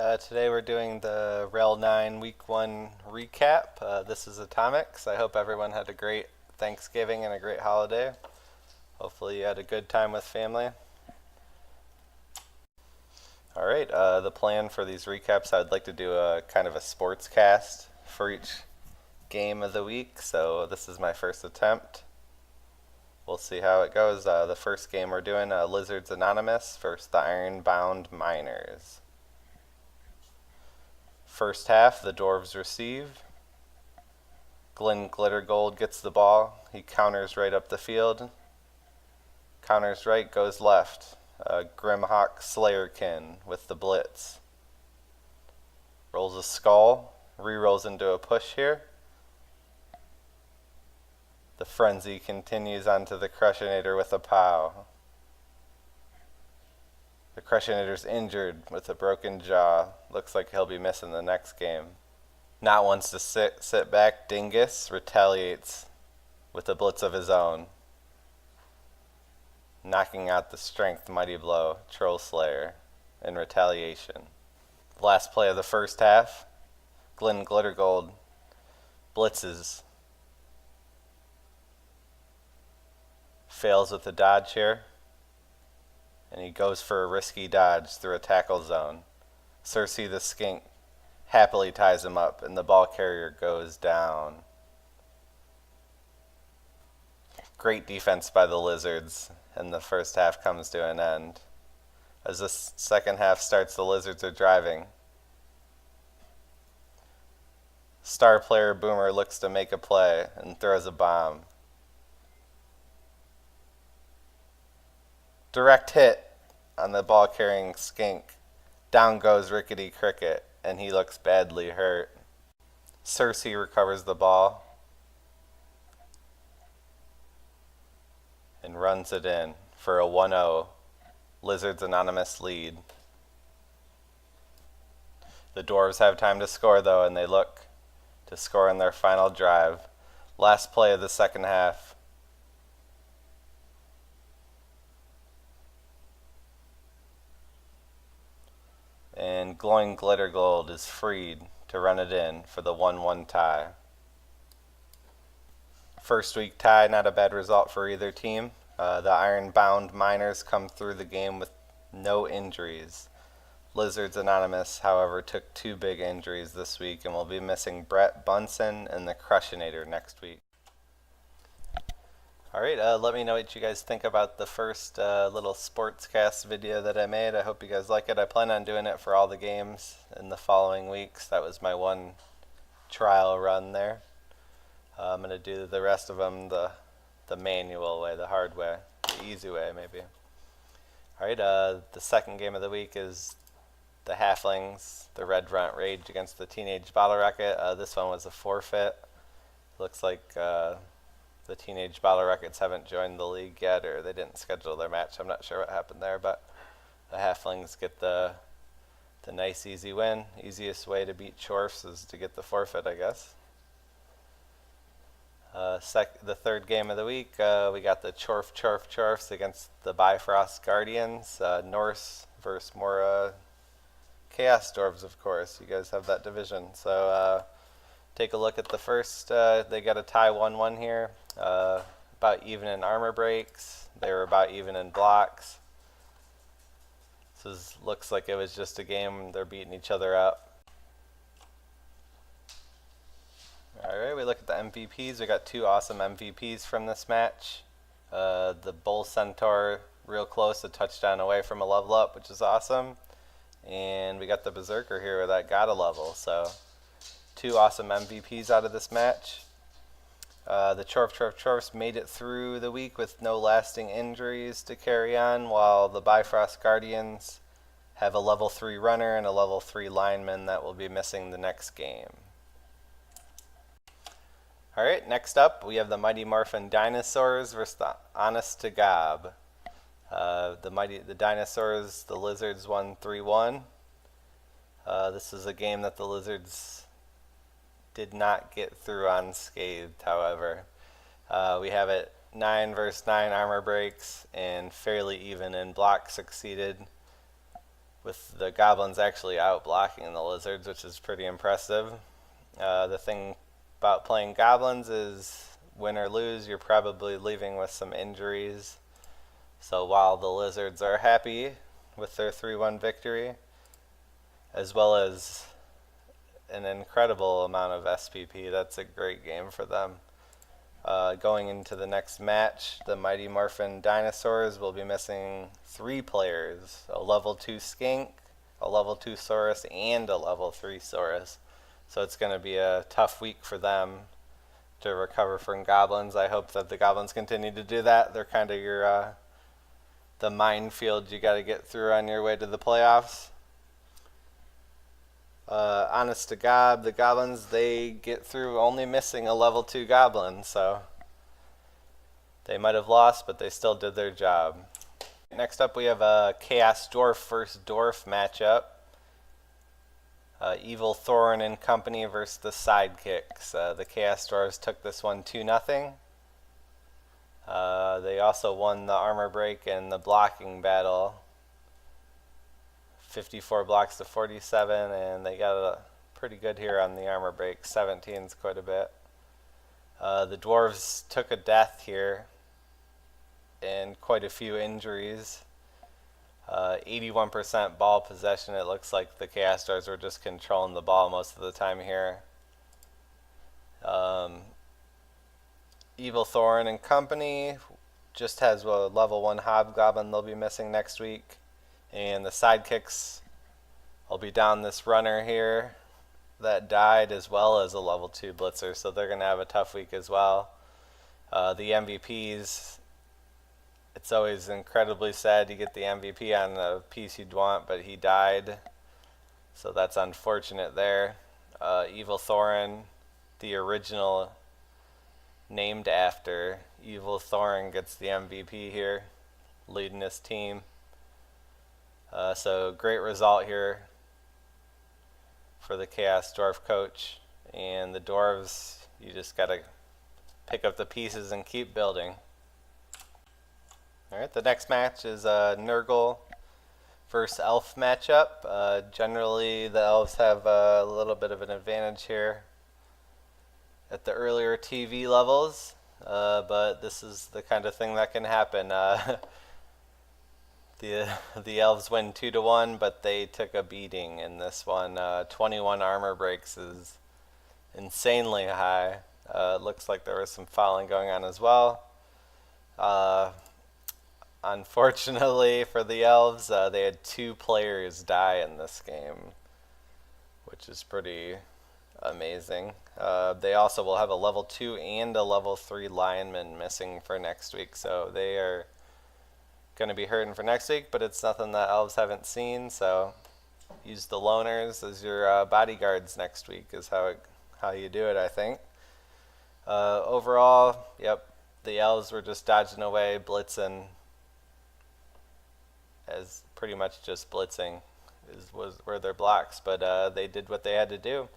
Today we're doing the Rel 9 Week 1 recap. This is Atomics. I hope everyone had a great Thanksgiving and a great holiday. Hopefully you had a good time with family. Alright, the plan for these recaps, I'd like to do a kind of a sports cast for each game of the week, so this is my first attempt. We'll see how it goes. The first game we're doing, Lizards Anonymous versus the Ironbound Miners. First half, the Dwarves receive. Glenn Glittergold gets the ball. He counters right up the field. Counters right, goes left. Grimhawk Slayerkin with the blitz. Rolls a skull. Re-rolls into a push here. The frenzy continues onto the Crushinator with a pow. The Crushinator's injured with a broken jaw. Looks like he'll be missing the next game. Not wants to sit back, Dingus retaliates with a blitz of his own, knocking out the strength mighty blow, Troll Slayer, in retaliation. Last play of the first half, Glenn Glittergold blitzes. Fails with a dodge here, and he goes for a risky dodge through a tackle zone. Cersei the Skink happily ties him up, and the ball carrier goes down. Great defense by the Lizards, and the first half comes to an end. As the second half starts, the Lizards are driving. Star player Boomer looks to make a play and throws a bomb. Direct hit on the ball carrying Skink. Down goes Rickety Cricket, and he looks badly hurt. Cersei recovers the ball and runs it in for a 1-0 Lizards Anonymous lead. The Dwarves have time to score though, and they look to score in their final drive. Last play of the second half. And Glowing Glittergold is freed to run it in for the 1-1 tie. First week tie, not a bad result for either team. The Ironbound Miners come through the game with no injuries. Lizards Anonymous, however, took 2 big injuries this week and will be missing Brett Bunsen and the Crushinator next week. Alright, let me know what you guys think about the first little sportscast video that I made. I hope you guys like it. I plan on doing it for all the games in the following weeks. That was my one trial run there. I'm going to do the rest of them the manual way, the hard way, the easy way maybe. Alright, the second game of the week is the Halflings, the Red Runt Rage against the Teenage Bottle Rocket. This one was a forfeit. Looks like the Teenage Bottle Rockets haven't joined the league yet, or they didn't schedule their match. I'm not sure what happened there, but the Halflings get the nice easy win. Easiest way to beat Chorfs is to get the forfeit, I guess. The third game of the week, we got the Chorfs against the Bifrost Guardians. Norse versus more Chaos Dwarves, of course. You guys have that division. So take a look at the first. They got a tie 1-1 here. About even in armor breaks. They were about even in blocks. This looks like it was just a game. They're beating each other up. Alright, we look at the MVPs. We got 2 awesome MVPs from this match. The Bull Centaur, real close, a touchdown away from a level up, which is awesome. And we got the Berserker here that got a level. So 2 awesome MVPs out of this match. The Chorfs made it through the week with no lasting injuries to carry on, while the Bifrost Guardians have a level 3 runner and a level 3 lineman that will be missing the next game. Alright, next up we have the Mighty Morphin Dinosaurs versus the Honest to Gob. The Dinosaurs, the Lizards won 3-1. This is a game that the Lizards did not get through unscathed, however. We have it 9 versus 9 armor breaks and fairly even in block succeeded. with the goblins actually out blocking the lizards, which is pretty impressive. The thing about playing goblins is win or lose, you're probably leaving with some injuries. So while the lizards are happy with their 3-1 victory, as well as an incredible amount of SPP, that's a great game for them. Going into the next match, the Mighty Morphin Dinosaurs will be missing 3 players, a level 2 Skink, a level 2 Saurus, and a level 3 Saurus. So it's going to be a tough week for them to recover from goblins. I hope that the goblins continue to do that. They're kind of your the minefield you got to get through on your way to the playoffs. Honest to God, the goblins, they get through only missing a level 2 goblin, so they might have lost, but they still did their job. Next up, we have a Chaos Dwarf versus Dwarf matchup. Evil Thorn and Company versus the Sidekicks. The Chaos Dwarves took this one 2-0. They also won the armor break and the blocking battle. 54 blocks to 47, and they got a pretty good here on the armor break. 17's quite a bit. The Dwarves took a death here and quite a few injuries. 81% ball possession. It looks like the Chaos Dwarves were just controlling the ball most of the time here. Evil Thorn and Company just has a level 1 Hobgoblin they'll be missing next week. And the Sidekicks will be down this runner here that died, as well as a level 2 Blitzer, so they're going to have a tough week as well. The MVPs, it's always incredibly sad to get the MVP on the piece you'd want, but he died, so that's unfortunate there. Evil Thorin, the original named after Evil Thorin, gets the MVP here, leading his team. So great result here for the Chaos Dwarf coach. And the Dwarves, you just got to pick up the pieces and keep building. Alright, the next match is Nurgle versus Elf matchup. Generally, the Elves have a little bit of an advantage here at the earlier TV levels, but this is the kind of thing that can happen. The Elves win 2-1, but they took a beating in this one. 21 armor breaks is insanely high. Looks like there was some fouling going on as well. Unfortunately for the Elves, they had 2 players die in this game, which is pretty amazing. They also will have a level 2 and a level 3 lineman missing for next week, so they are going to be hurting for next week, but it's nothing that Elves haven't seen, so use the loners as your bodyguards next week is how you do it, I think. Overall, yep, the Elves were just dodging away, blitzing, as pretty much just blitzing were their blocks, but they did what they had to do.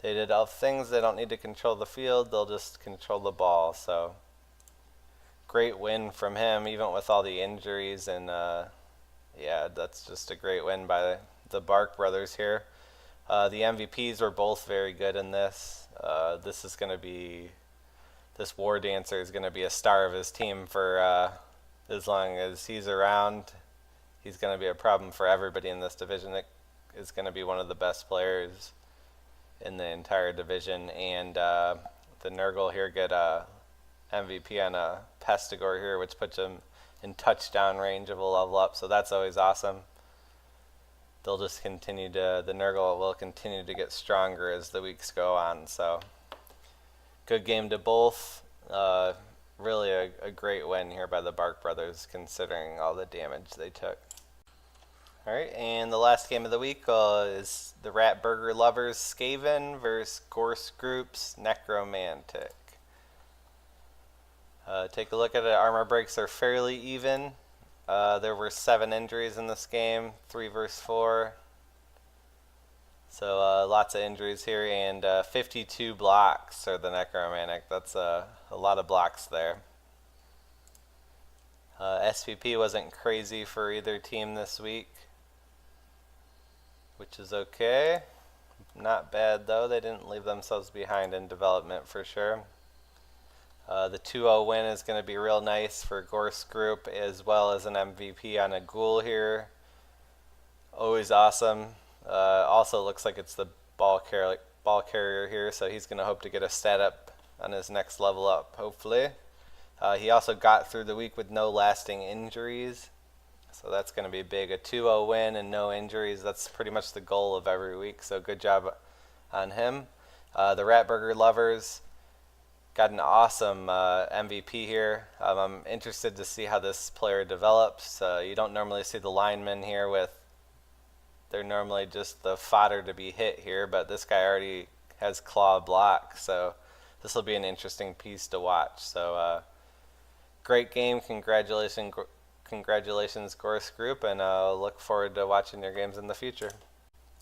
They did all things. They don't need to control the field, they'll just control the ball, so great win from him, even with all the injuries, and yeah, that's just a great win by the Bark brothers here. The MVPs were both very good in this. This War Dancer is going to be a star of his team for as long as he's around. He's going to be a problem for everybody in this division. It is going to be one of the best players in the entire division, and the Nurgle here get a MVP on a Pestigore here, which puts him in touchdown range of a level up, so that's always awesome. They'll just the Nurgle will continue to get stronger as the weeks go on, so good game to both. Really a great win here by the Bark brothers, considering all the damage they took. Alright, and the last game of the week is the Rat Burger Lovers Skaven versus Gorse Group's Necromantic. Take a look at it. Armor breaks are fairly even. There were 7 injuries in this game, 3 versus 4. So lots of injuries here, and 52 blocks for the Necromantic. That's a lot of blocks there. SPP wasn't crazy for either team this week. which is okay. Not bad though. They didn't leave themselves behind in development for sure. The 2-0 win is going to be real nice for Gorse Group, as well as an MVP on a ghoul here. Always awesome. Also looks like it's the ball carrier here, so he's going to hope to get a stat up on his next level up, hopefully. He also got through the week with no lasting injuries, so that's going to be big. A 2-0 win and no injuries, that's pretty much the goal of every week, so good job on him. The Ratburger lovers got an awesome MVP here. I'm interested to see how this player develops. You don't normally see the linemen here they're normally just the fodder to be hit here, but this guy already has claw block, so this will be an interesting piece to watch. So great game. Congratulations Gorse Group, and look forward to watching your games in the future.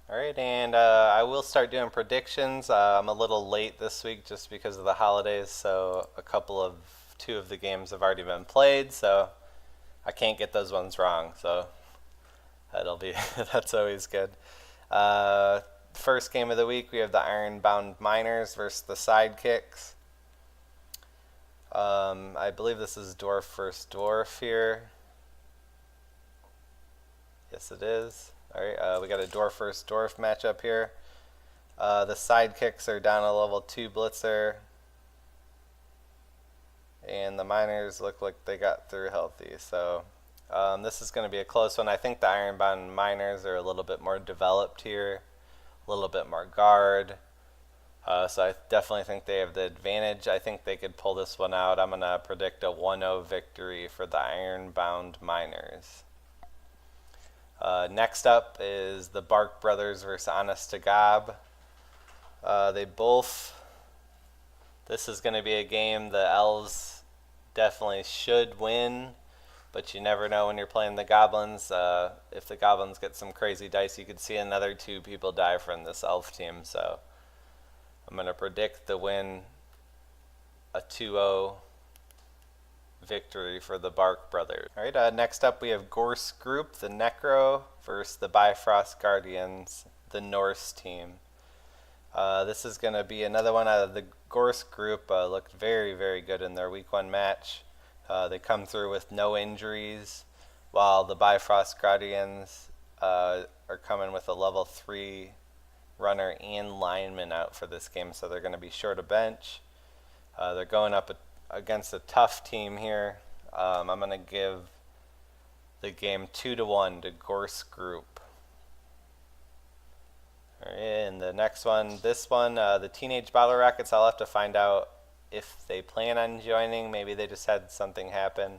Alright, and I will start doing predictions. I'm a little late this week just because of the holidays, so two of the games have already been played, so I can't get those ones wrong, so that's always good. First game of the week, we have the Ironbound Miners versus the Sidekicks. I believe this is Dwarf versus Dwarf here. Yes, it is. Alright, we got a Dwarf versus Dwarf matchup here. The Sidekicks are down a level 2 Blitzer. And the Miners look like they got through healthy. So this is going to be a close one. I think the Ironbound Miners are a little bit more developed here. A little bit more guard. So I definitely think they have the advantage. I think they could pull this one out. I'm going to predict a 1-0 victory for the Ironbound Miners. Next up is the Bark Brothers versus Honest to Gob. This is going to be a game the Elves definitely should win, but you never know when you're playing the Goblins. If the Goblins get some crazy dice, you could see another 2 people die from this Elf team, so I'm going to predict the win, a 2-0 victory for the Bark Brothers. Alright, next up we have Gorse Group, the Necro, versus the Bifrost Guardians, the Norse team. This is going to be another one out of the Gorse Group. Looked very, very good in their week 1 match. They come through with no injuries, while the Bifrost Guardians are coming with a level 3 runner and lineman out for this game, so they're going to be short a bench. They're going up against a tough team here. I'm going to give the game 2-1 to Gorse Group. Alright, and the next one, the Teenage Bottle Rockets, I'll have to find out if they plan on joining. Maybe they just had something happen.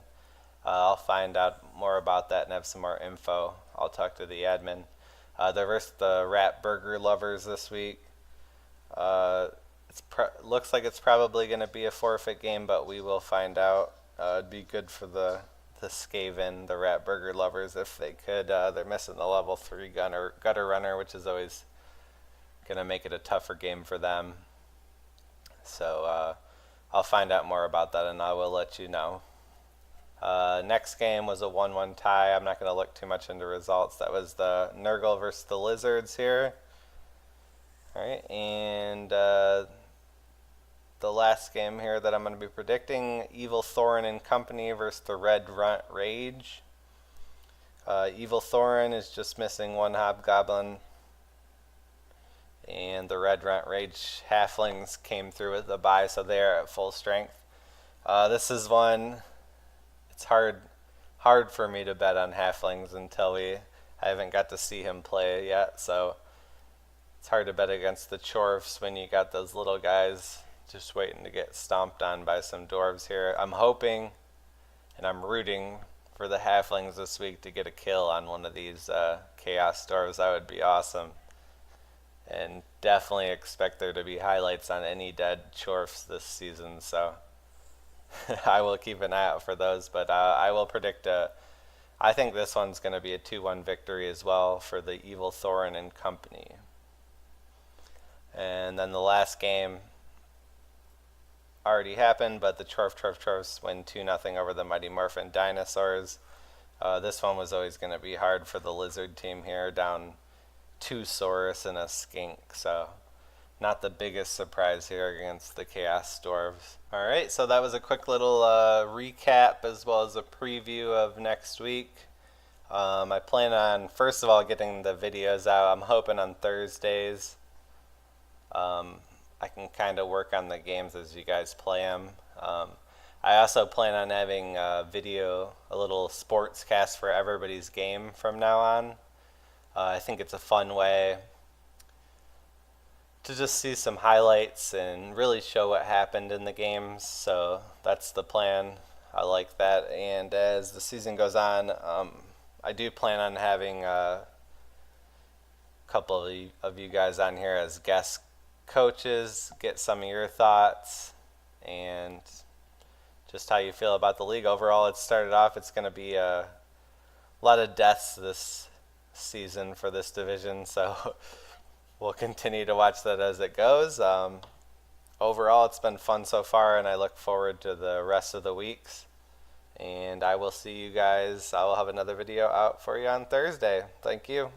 I'll find out more about that and have some more info. I'll talk to the admin. They're versus the Ratburger lovers this week. Looks like it's probably going to be a forfeit game, but we will find out. It'd be good for the Skaven, the Ratburger lovers, if they could. They're missing the level 3 gutter runner, which is always going to make it a tougher game for them. So I'll find out more about that, and I will let you know. Next game was a 1-1 tie. I'm not going to look too much into results. That was the Nurgle versus the Lizards here. Alright, and the last game here that I'm going to be predicting, Evil Thorin and Company versus the Red Runt Rage. Evil Thorin is just missing 1 Hobgoblin, and the Red Runt Rage Halflings came through with the bye, so they are at full strength. This is one, it's hard for me to bet on Halflings until I haven't got to see him play yet, so it's hard to bet against the Chorfs when you got those little guys just waiting to get stomped on by some dwarves here. I'm hoping and I'm rooting for the Halflings this week to get a kill on one of these Chaos Dwarves. That would be awesome. And definitely expect there to be highlights on any dead Chorfs this season, so I will keep an eye out for those. But I will predict I think this one's going to be a 2-1 victory as well for the Evil Thorin and Company. And then the last game already happened, but the Chorfs win 2-0 over the Mighty Morphin Dinosaurs. This one was always going to be hard for the Lizard team here, down two Saurus and a Skink, so not the biggest surprise here against the Chaos Dwarves. Alright, so that was a quick little recap as well as a preview of next week. I plan on, first of all, getting the videos out. I'm hoping on Thursdays. I can kind of work on the games as you guys play them. I also plan on having a little sports cast for everybody's game from now on. I think it's a fun way to just see some highlights and really show what happened in the games. So that's the plan. I like that. And as the season goes on, I do plan on having a couple of you guys on here as guest coaches, get some of your thoughts and just how you feel about the league. Overall, it's going to be a lot of deaths this season for this division, so we'll continue to watch that as it goes. Overall, it's been fun so far, and I look forward to the rest of the weeks. And I will see you guys. I will have another video out for you on Thursday. Thank you.